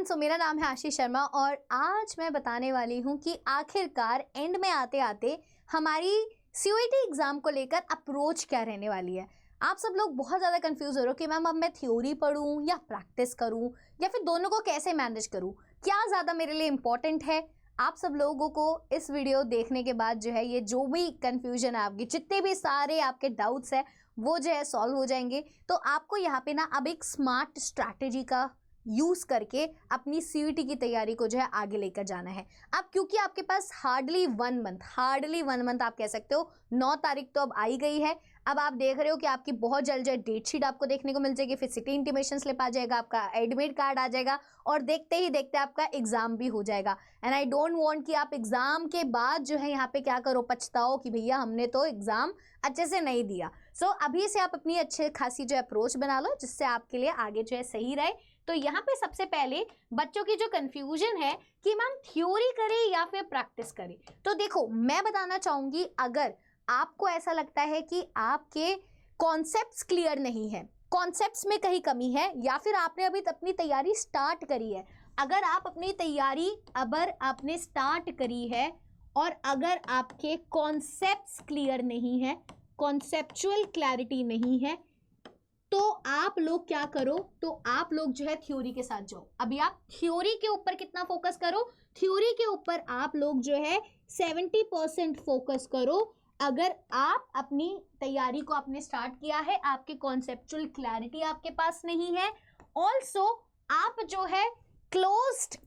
सो मेरा नाम है आशीष शर्मा और आज मैं बताने वाली हूँ कि आखिरकार एंड में आते आते हमारी सीयूईटी एग्ज़ाम को लेकर अप्रोच क्या रहने वाली है। आप सब लोग बहुत ज़्यादा कंफ्यूज हो रहे हो कि मैम अब मैं थ्योरी पढ़ूँ या प्रैक्टिस करूँ या फिर दोनों को कैसे मैनेज करूँ, क्या ज़्यादा मेरे लिए इम्पॉर्टेंट है। आप सब लोगों को इस वीडियो देखने के बाद जो है ये जो भी कन्फ्यूजन है आपकी, जितने भी सारे आपके डाउट्स हैं वो जो है सॉल्व हो जाएंगे। तो आपको यहाँ पे ना अब एक स्मार्ट स्ट्रैटेजी का यूज़ करके अपनी सीयूईटी की तैयारी को जो है आगे लेकर जाना है। अब क्योंकि आपके पास हार्डली वन मंथ आप कह सकते हो, 9 तारीख तो अब आई गई है। अब आप देख रहे हो कि आपकी बहुत जल्द जो है डेट शीट आपको देखने को मिल जाएगी, फिर सिटी इंटीमेशन स्लिप आ जाएगा, आपका एडमिट कार्ड आ जाएगा और देखते ही देखते आपका एग्जाम भी हो जाएगा। एंड आई डोंट वांट कि आप एग्जाम के बाद जो है यहाँ पे क्या करो, पछताओ कि भैया हमने तो एग्जाम अच्छे से नहीं दिया। सो अभी से आप अपनी अच्छी खासी जो अप्रोच बना लो जिससे आपके लिए आगे जो है सही रहे। तो यहाँ पे सबसे पहले बच्चों की जो कंफ्यूजन है कि मैम थ्योरी करें या फिर प्रैक्टिस करें, तो देखो मैं बताना चाहूंगी, अगर आपको ऐसा लगता है कि आपके कॉन्सेप्ट्स क्लियर नहीं है, कॉन्सेप्ट्स में कहीं कमी है, या फिर आपने अभी अपनी तैयारी स्टार्ट करी है, अगर आप अपनी तैयारी आपने स्टार्ट करी है और अगर आपके कॉन्सेप्ट्स क्लियर नहीं है, कॉन्सेप्चुअल क्लैरिटी नहीं है, तो आप लोग क्या करो, तो आप लोग जो है थ्योरी के साथ जाओ। अभी आप थ्योरी के ऊपर कितना फोकस करो, थ्योरी के ऊपर आप लोग जो है 70% फोकस करो। अगर आप अपनी तैयारी को आपने स्टार्ट किया है, आपके कॉन्सेप्चुअल क्लैरिटी आपके पास नहीं है, ऑल्सो आप जो है क्लोज्ड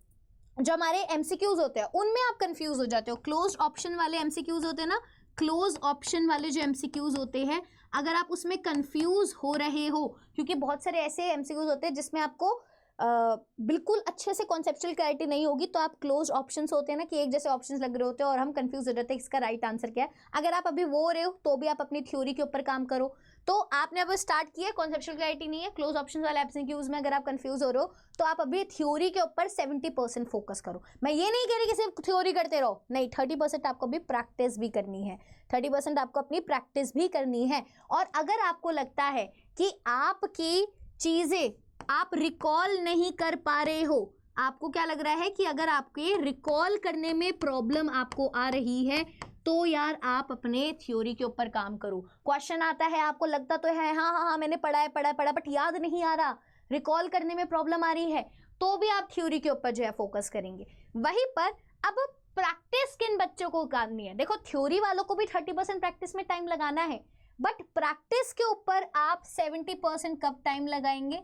जो हमारे एमसीक्यूज होते हैं उनमें आप कंफ्यूज हो जाते हो। क्लोज्ड ऑप्शन वाले एमसीक्यूज होते हैं ना, क्लोज ऑप्शन वाले जो एमसीक्यूज होते हैं, अगर आप उसमें कंफ्यूज हो रहे हो, क्योंकि बहुत सारे ऐसे एमसीक्यूज होते हैं जिसमें आपको बिल्कुल अच्छे से कॉन्सेप्चुअल क्लैरिटी नहीं होगी, तो आप क्लोज ऑप्शंस होते हैं ना कि एक जैसे ऑप्शंस लग रहे होते हैं और हम कंफ्यूज हो जाते हैं इसका राइट आंसर क्या है। अगर आप अभी वो रहे हो तो भी आप अपनी थ्योरी के ऊपर काम करो। तो आपने अब स्टार्ट किया, कॉन्सेप्चुअल क्लैरिटी नहीं है, क्लोज ऑप्शन वाले एमसीक्यूज में अगर आप कंफ्यूज हो रहे हो तो आप अभी थ्योरी के ऊपर 70% फोकस करो। मैं ये नहीं कह रही कि सिर्फ थ्योरी करते रहो, नहीं, 30% आपको भी प्रैक्टिस भी करनी है, 30% आपको अपनी प्रैक्टिस भी करनी है। और अगर आपको लगता है कि आपकी चीजें आप रिकॉल नहीं कर पा रहे हो, आपको क्या लग रहा है कि अगर आपके रिकॉल करने में प्रॉब्लम आपको आ रही है, तो यार आप अपने थ्योरी के ऊपर काम करो। क्वेश्चन आता है, आपको लगता तो है हाँ मैंने पढ़ा है बट याद नहीं आ रहा, रिकॉल करने में प्रॉब्लम आ रही है, तो भी आप थ्योरी के ऊपर जो है फोकस करेंगे। वहीं पर अब प्रैक्टिस किन बच्चों को करनी है, देखो थ्योरी वालों को भी 30% प्रैक्टिस में टाइम लगाना है, बट प्रैक्टिस के ऊपर आप 70% कब टाइम लगाएंगे,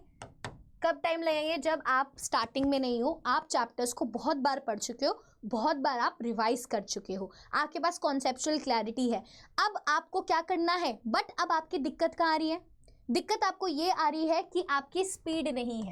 जब आप स्टार्टिंग में नहीं हो, आप चैप्टर्स को बहुत बार पढ़ चुके हो, बहुत बार आप रिवाइज कर चुके हो, आपके पास कॉन्सेप्चुअल क्लैरिटी है। अब आपको क्या करना है, बट अब आपकी दिक्कत कहाँ आ रही है, दिक्कत आपको ये आ रही है कि आपकी स्पीड नहीं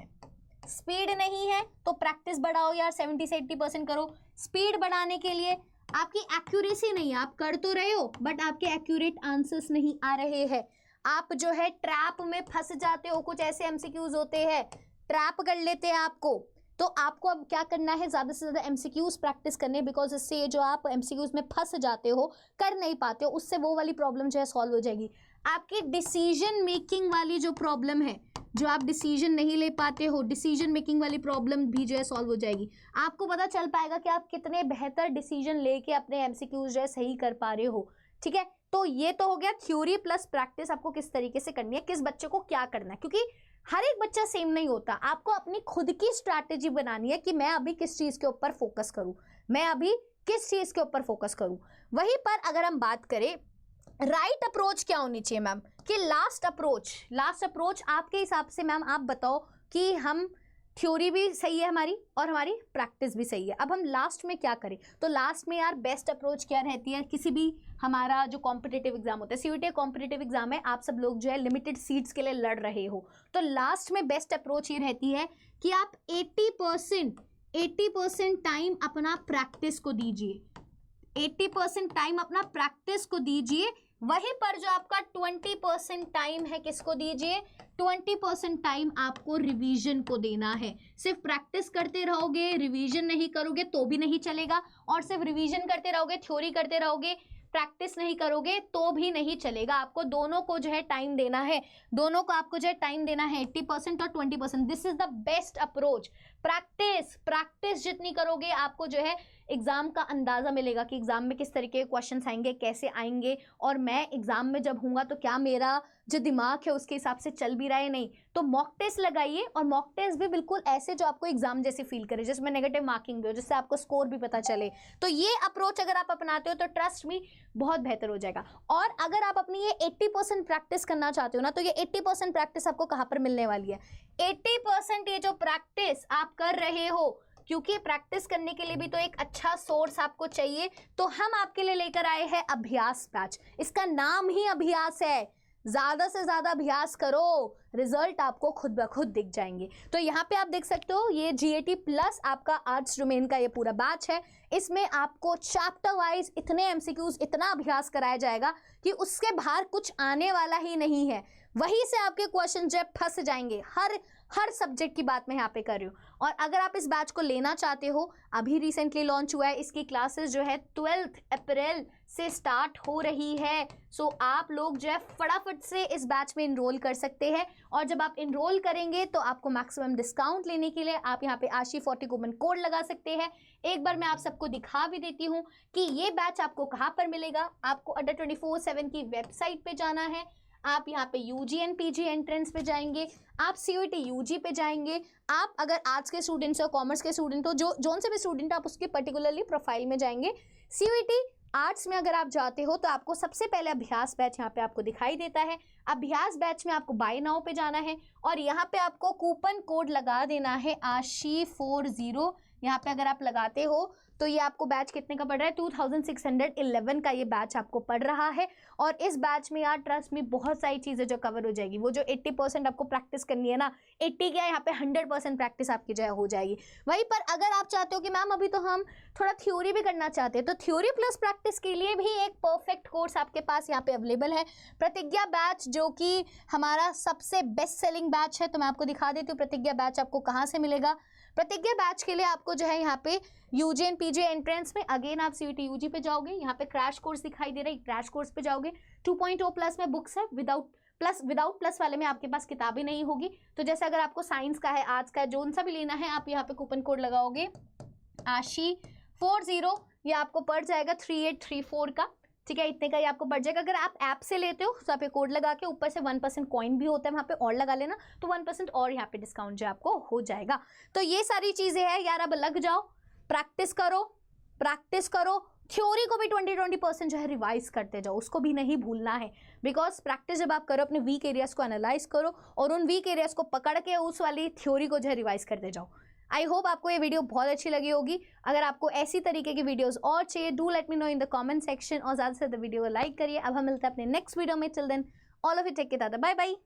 है, तो प्रैक्टिस बढ़ाओ यार, 70 से 80% करो। स्पीड बढ़ाने के लिए आपकी एक्यूरेसी नहीं है, आप कर तो रहे हो बट आपके एक्यूरेट आंसर्स नहीं आ रहे हैं, आप जो है ट्रैप में फंस जाते हो। कुछ ऐसे एमसीक्यूज होते हैं, ट्रैप कर लेते हैं आपको, तो आपको अब क्या करना है, ज़्यादा से ज़्यादा एमसीक्यूज प्रैक्टिस करने, बिकॉज इससे ये जो आप एमसीक्यूज में फंस जाते हो, कर नहीं पाते हो, उससे वो वाली प्रॉब्लम जो है सॉल्व हो जाएगी। आपकी डिसीजन मेकिंग वाली जो प्रॉब्लम है, जो आप डिसीजन नहीं ले पाते हो, डिसीजन मेकिंग वाली प्रॉब्लम भी जो है सॉल्व हो जाएगी। आपको पता चल पाएगा कि आप कितने बेहतर डिसीजन लेके अपने एमसीक्यूज जो है सही कर पा रहे हो। ठीक है, तो ये तो हो गया थ्योरी प्लस प्रैक्टिस आपको किस तरीके से करनी है, किस बच्चे को क्या करना है, क्योंकि हर एक बच्चा सेम नहीं होता। आपको अपनी खुद की स्ट्रैटेजी बनानी है कि मैं अभी किस चीज के ऊपर फोकस करूं, वहीं पर अगर हम बात करें राइट अप्रोच क्या होनी चाहिए मैम, कि लास्ट अप्रोच आपके हिसाब से मैम आप बताओ कि हम थ्योरी भी सही है हमारी और हमारी प्रैक्टिस भी सही है, अब हम लास्ट में क्या करें। तो लास्ट में यार बेस्ट अप्रोच क्या रहती है, किसी भी हमारा जो कॉम्पिटिटिव एग्जाम होता है, सीयूईटी कॉम्पिटिटिव एग्जाम है, आप सब लोग जो है लिमिटेड सीट्स के लिए लड़ रहे हो, तो लास्ट में बेस्ट अप्रोच ये रहती है कि आप 80% टाइम अपना प्रैक्टिस को दीजिए, 80% टाइम अपना प्रैक्टिस को दीजिए। वहीं पर जो आपका 20% टाइम है किसको दीजिए, 20% टाइम आपको रिवीजन को देना है। सिर्फ प्रैक्टिस करते रहोगे, रिवीजन नहीं करोगे तो भी नहीं चलेगा, और सिर्फ रिवीजन करते रहोगे, थ्योरी करते रहोगे प्रैक्टिस नहीं करोगे तो भी नहीं चलेगा, आपको दोनों को जो है टाइम देना है, दोनों को आपको जो है टाइम देना है, 80% और 20%। This is the best approach. Practice जितनी करोगे आपको जो है एग्जाम का अंदाजा मिलेगा कि एग्जाम में किस तरीके के क्वेश्चंस आएंगे, कैसे आएंगे, और मैं एग्जाम में जब हूँगा तो क्या मेरा जो दिमाग है उसके हिसाब से चल भी रहा है नहीं। तो मॉक टेस्ट लगाइए, और मॉक टेस्ट भी बिल्कुल ऐसे जो आपको एग्जाम जैसे फील करे, जिसमें नेगेटिव मार्किंग भी हो, जिससे आपको स्कोर भी पता चले। तो ये अप्रोच अगर आप अपनाते हो तो ट्रस्ट मी बहुत बेहतर हो जाएगा। और अगर आप अपनी ये 80% प्रैक्टिस करना चाहते हो ना, तो ये 80% प्रैक्टिस आपको कहाँ पर मिलने वाली है? 80% ये जो प्रैक्टिस आप कर रहे हो, क्योंकि प्रैक्टिस करने के लिए भी तो एक अच्छा सोर्स आपको चाहिए, तो हम आपके लिए लेकर आए हैं अभ्यास बैच। इसका नाम ही अभ्यास है। ज्यादा से ज्यादा अभ्यास करो, रिजल्ट आपको खुद ब खुद दिख जाएंगे। तो यहाँ पे आप देख सकते हो ये GAT प्लस आपका आर्ट्स डोमेन का ये पूरा बैच है। इसमें आपको चैप्टर वाइज इतने MCQs, इतना अभ्यास कराया जाएगा कि उसके बाहर कुछ आने वाला ही नहीं है। वहीं से आपके क्वेश्चन जो फंस जाएंगे। हर सब्जेक्ट की बात मैं यहाँ पे कर रही हूँ। और अगर आप इस बैच को लेना चाहते हो, अभी रिसेंटली लॉन्च हुआ है, इसकी क्लासेस जो है 12 अप्रैल से स्टार्ट हो रही है। सो आप लोग जो है फटाफट से इस बैच में इनरोल कर सकते हैं। और जब आप इनरोल करेंगे तो आपको मैक्सिमम डिस्काउंट लेने के लिए आप यहाँ पे ASHI40 कूपन कोड लगा सकते हैं। एक बार मैं आप सबको दिखा भी देती हूँ कि ये बैच आपको कहाँ पर मिलेगा। आपको अड्डा 24/7 की वेबसाइट पे जाना है, आप यहाँ पे UG एंड PG एंट्रेंस पे जाएंगे, आप CUET UG पे जाएंगे। आप अगर आर्ट्स के स्टूडेंट्स हो, कॉमर्स के स्टूडेंट हो, जोन से भी स्टूडेंट आप उसके पर्टिकुलरली प्रोफाइल में जाएंगे। CUET आर्ट्स में अगर आप जाते हो तो आपको सबसे पहले अभ्यास बैच यहाँ पे आपको दिखाई देता है। अभ्यास बैच में आपको बाय नाउ पे जाना है, और यहाँ पे आपको कूपन कोड लगा देना है ASHI40। यहाँ पे अगर आप लगाते हो तो ये आपको बैच कितने का पड़ रहा है? 2611 का ये बैच आपको पड़ रहा है। और इस बैच में यार ट्रस्ट में बहुत सारी चीज़ें जो कवर हो जाएगी। वो जो 80% आपको प्रैक्टिस करनी है ना, 80 क्या यहाँ पे 100% प्रैक्टिस आपकी जो है हो जाएगी। वहीं पर अगर आप चाहते हो कि मैम अभी तो हम थोड़ा थ्योरी भी करना चाहते हैं, तो थ्योरी प्लस प्रैक्टिस के लिए भी एक परफेक्ट कोर्स आपके पास यहाँ पे अवेलेबल है, प्रतिज्ञा बैच, जो कि हमारा सबसे बेस्ट सेलिंग बैच है। तो मैं आपको दिखा देती हूँ प्रतिज्ञा बैच आपको कहाँ से मिलेगा। प्रतिज्ञा बैच के लिए आपको जो है यहाँ पे UG एंड PG एंट्रेंस में अगेन आप CUET UG पे जाओगे, यहाँ पे क्रैश कोर्स दिखाई दे रहा है, क्रैश कोर्स पे जाओगे। 2.0 प्लस में बुक्स है, विदाउट प्लस वाले में आपके पास किताबें नहीं होगी। तो जैसे अगर आपको साइंस का है, आर्ट्स का है, जोन सा भी लेना है, आप यहाँ पे कूपन कोड लगाओगे ASHI40, ये आपको पड़ जाएगा 3834 का। ठीक है, इतने का ही आपको पड़ जाएगा। अगर आप ऐप से लेते हो तो आप ये कोड लगा के ऊपर से 1% कॉइन भी होता है वहाँ पे और लगा लेना, तो 1% और यहाँ पे डिस्काउंट जो आपको हो जाएगा। तो ये सारी चीज़ें हैं यार, अब लग जाओ, प्रैक्टिस करो। थ्योरी को भी 20% जो है रिवाइज करते जाओ, उसको भी नहीं भूलना है। बिकॉज प्रैक्टिस जब आप करो, अपने वीक एरियाज को एनालाइज करो और उन वीक एरियाज को पकड़ के उस वाली थ्योरी को जो है रिवाइज करते जाओ। आई होप आपको ये वीडियो बहुत अच्छी लगी होगी। अगर आपको ऐसी तरीके की वीडियोस और चाहिए, do let me know in the comment section, और ज़्यादा से ज़्यादा वीडियो को लाइक करिए। अब हम मिलते हैं अपने नेक्स्ट वीडियो में। Till then all of you take care, bye bye.